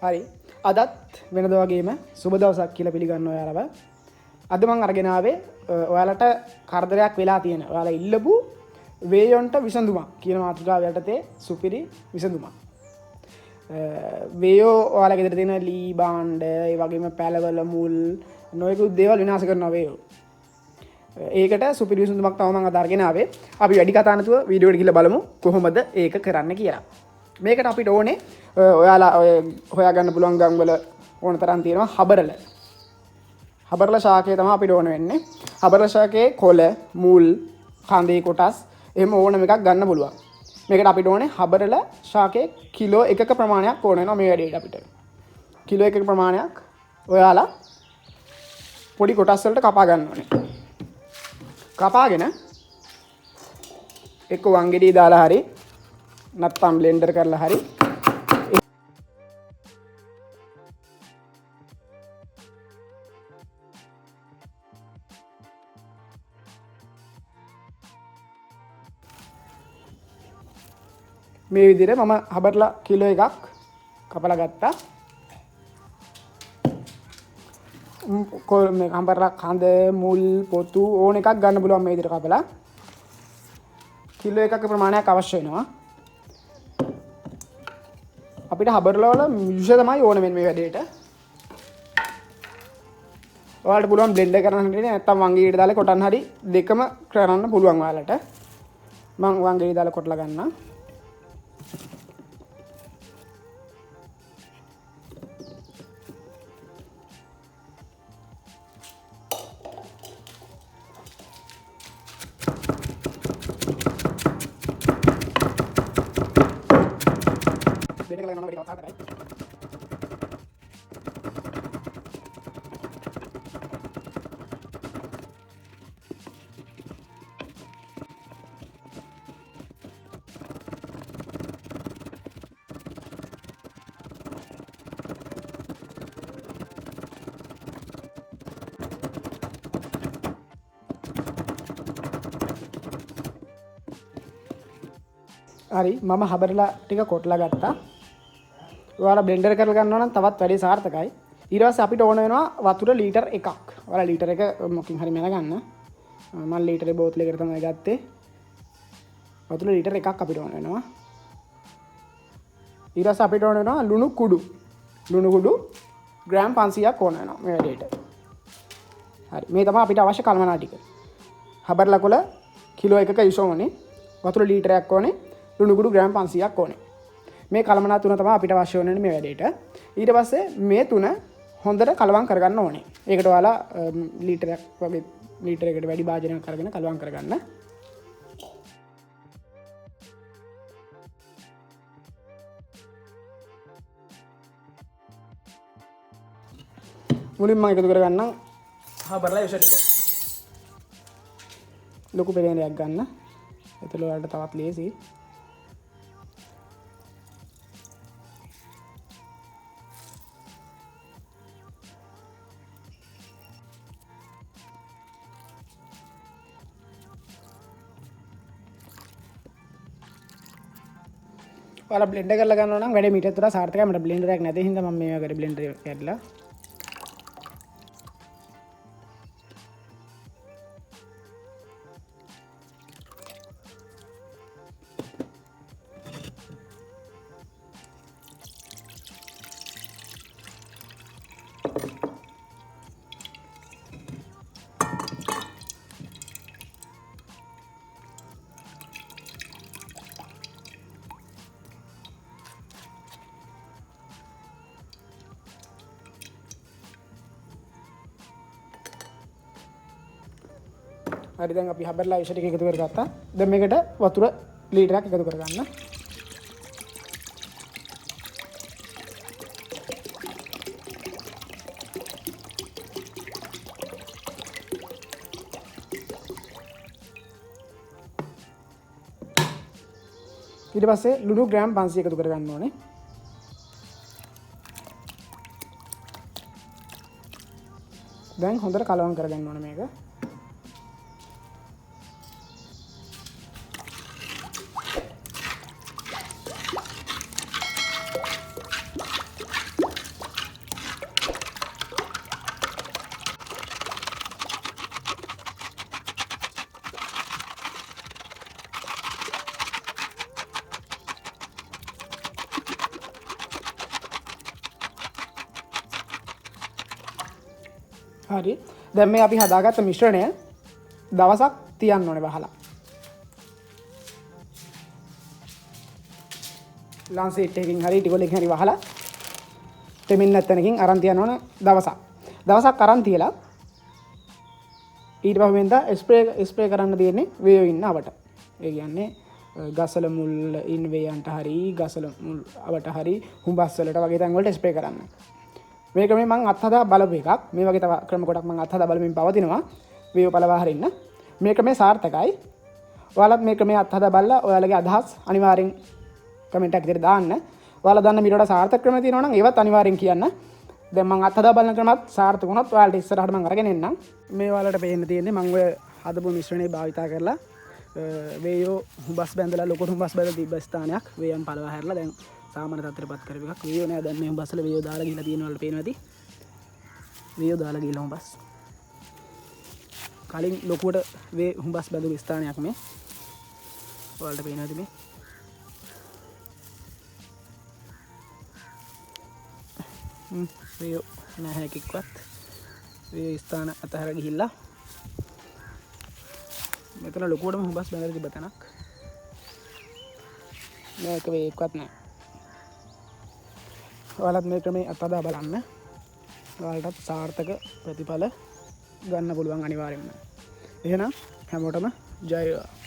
හරි. අදත් වෙනද වගේම සුබ දවසක් කියලා පිළිගන්න ඔයාලව. අද මම අරගෙන ආවේ ඔයාලට කරදරයක් වෙලා තියෙන. ඔයාලා ඉල්ලපු වේයොන්ට විසඳුමක් කියන මාතෘකාව යටතේ සුපිරි විසඳුමක්. වේයෝ ඔයාලා ගෙදර තියෙන ලී භාණ්ඩ, ඒ වගේම පැලවල මුල් නොයෙකුත් දේවල් විනාශ කරනවා වේයෝ. ඒකට සුපිරි විසඳුමක් තමයි මම අද අරගෙන ආවේ. අපි වැඩි කතා නැතුව වීඩියෝ එකට ගිහලා බලමු කොහොමද ඒක කරන්න කියලා. මේකට අපිට ඕනේ ඔයාලා ඔය හොයාගන්න පුළුවන් ගම් වල ඕන තරම් තියෙනවා හබරල. හබරල ශාකය තමයි අපිට ඕන වෙන්නේ. හබරල ශාකයේ කොළ, මුල්, කඳේ කොටස් එහෙම ඕනම එකක් ගන්න පුළුවන්. මේකට අපිට ඕනේ හබරල ශාකයේ කිලෝ 1ක ප්‍රමාණයක් ඕන වෙනවා මේ වැඩේට අපිට. කිලෝ 1ක ප්‍රමාණයක් ඔයාලා පොඩි කොටස් වලට කපා ගන්න ඕනේ. කපාගෙන එක්ක වංගෙඩිය දාලා හරි නැත්නම් බ්ලෙන්ඩර් කරලා හරි මේ විදිහට මම හබරලා කිලෝ එකක් කපලා ගත්තා. මේ හබරලා කඳ මුල් පොතු ඕන එකක් ගන්න පුළුවන් මේ විදිහට කපලා. කිලෝ එකක ප්‍රමාණයක් අවශ්‍ය වෙනවා. අපිට හබරලා වල මිෂ තමයි ඕන වෙන්නේ මේ වැඩේට. ඔයාලට පුළුවන් බ්ලෙන්ඩර් කරන්න හරි නැත්නම් වංගෙඩියට දාලා කොටන්න හරි දෙකම කරන්න පුළුවන් ඔයාලට. මම වංගෙඩිය දාලා කොටලා ගන්නවා. හරි මම හබරලා ටික කොටලා ගත්තා. ඔයාලා බ්ලෙන්ඩර් කරලා ගන්නවා නම් තවත් වැඩි සාර්ථකයි. ඊට පස්සේ අපිට ඕන වෙනවා වතුර ලීටර් 1ක්. ඔයාලා ලීටර් එක මොකකින් හරි මැන ගන්න. මම ලීටරේ බෝතලයකට තමයි ගත්තේ. වතුර ලීටර් 1ක් අපිට ඕන වෙනවා. ඊට පස්සේ අපිට ඕන වෙනවා ලුණු කුඩු. ලුණු කුඩු ග්‍රෑම් 500ක් ඕන වෙනවා මේ වැඩේට. හරි මේ තමයි අපිට අවශ්‍ය කලමනා ටික. හබරලා කොළ කිලෝ 1ක ඉස ඕනේ. වතුර ලීටරයක් ඕනේ. ලුණු කුඩු ග්‍රෑම් 500ක් ඕනේ. මේ කලමනා තුන තමයි අපිට අවශ්‍ය වෙන්නේ මේ වැඩේට. ඊට පස්සේ මේ තුන හොඳට කලවම් කරගන්න ඕනේ. ඒකට ඔයාලා ලීටරයක් වගේ ලීටරයකට වැඩි භාජනයක් අරගෙන කලවම් කරගන්න. මුලින්ම මම එකතු කරගන්නම් හබරලා යොෂ ටික. ලොකු පෙරේනයක් ගන්න. එතකොට ඔයාලට තවත් ලේසි. ඔයාලා බ්ලෙන්ඩර් කරලා ගන්නවා නම් වැඩේ මීටර් තුන සාර්ථකයි. මට බ්ලෙන්ඩර් එකක් නැති හින්දා මම මේ වගේ බ්ලෙන්ඩර් එකක් ඇදලා හරි දැන් අපි හබරලා යොෂ ටික එකතු කරගත්තා. දැන් මේකට වතුර ලීටරයක් එකතු කරගන්න. ඊට පස්සේ ලුණු ග්‍රෑම් 500 එකතු කරගන්න ඕනේ. දැන් හොඳට කලවම් කරගන්න ඕනේ මේක. හරි දැන් මේ අපි හදාගත්ත මිශ්‍රණය දවසක් තියන්න ඕනේ වහලා. ලාන්සීට් එකකින් හරි ටිකලකින් හරි වහලා තෙමින් නැත්තනකින් අරන් තියන්න ඕන දවසක් අරන් තියලා ඊට පස්සේ ස්ප්‍රේ කරන්න තියෙන්නේ වේයෝ ඉන්න අවට. ඒ කියන්නේ ගසල මුල් ඉන්න වේයන්ට හරි ගසල මුල් අවට හරි හුඹස් වලට වගේ තැන් වලට ස්ප්‍රේ කරන්න. මේක මේ මම අත්හදා බලපු එකක්. මේ වගේ තව ක්‍රම කොටක් මම අත්හදා බලමින් පවතිනවා. වේයෝ පළවා හරින්න. මේක මේ සාර්ථකයි. ඔයාලත් මේක මේ අත්හදා බලලා ඔයාලගේ අදහස් අනිවාර්යෙන් කමෙන්ට් එකක් විතර දාන්න. ඔයාලා දන්න මීට වඩා සාර්ථක ක්‍රම තියෙනවා නම් ඒවත් අනිවාර්යෙන් කියන්න. දැන් මම අත්හදා බලන ක්‍රමත් සාර්ථක වුණොත් ඔයාලට ඉස්සරහට මම අරගෙන එන්නම්. මේ ඔයාලට පේන්න තියෙන්නේ මම ඔය හදපු මිශ්‍රණය භාවිතා කරලා වේයෝ හුඹස් බැඳලා ලොකු හුඹස් බැඳලා තිබ්බ ස්ථානයක් වේයන් පළවා හැරලා දැන් සාමාන්‍ය තත්ත්වයටපත් කරපු එකක්. වේයෝ නෑ දැන් මේ හුඹස් වල වේයෝ දාලා ගිහලා තියෙනවා වල පේනවා ඇති. වේයෝ දාලා ගිහලා හුඹස්. කලින් ලොකුවට වේ හුඹස් බැඳපු ස්ථානයක් මේ. ඔයාලට පේනවා ඇති මේ. වේයෝ නැහැ එකක්වත් වේ ස්ථාන අතහැර ගිහිල්ලා මෙතන ලොකුවටම හුඹස් බැඳලා තිබ්බ තැනක් මේක වේ එකක්වත් නැහැ. ඔයාලත් මේ ක්‍රමේ අත්හදා බලන්න. ඔයාලටත් සාර්ථක ප්‍රතිඵල ගන්න පුළුවන් අනිවාර්යෙන්ම. එහෙනම් හැමෝටම ජය වේවා.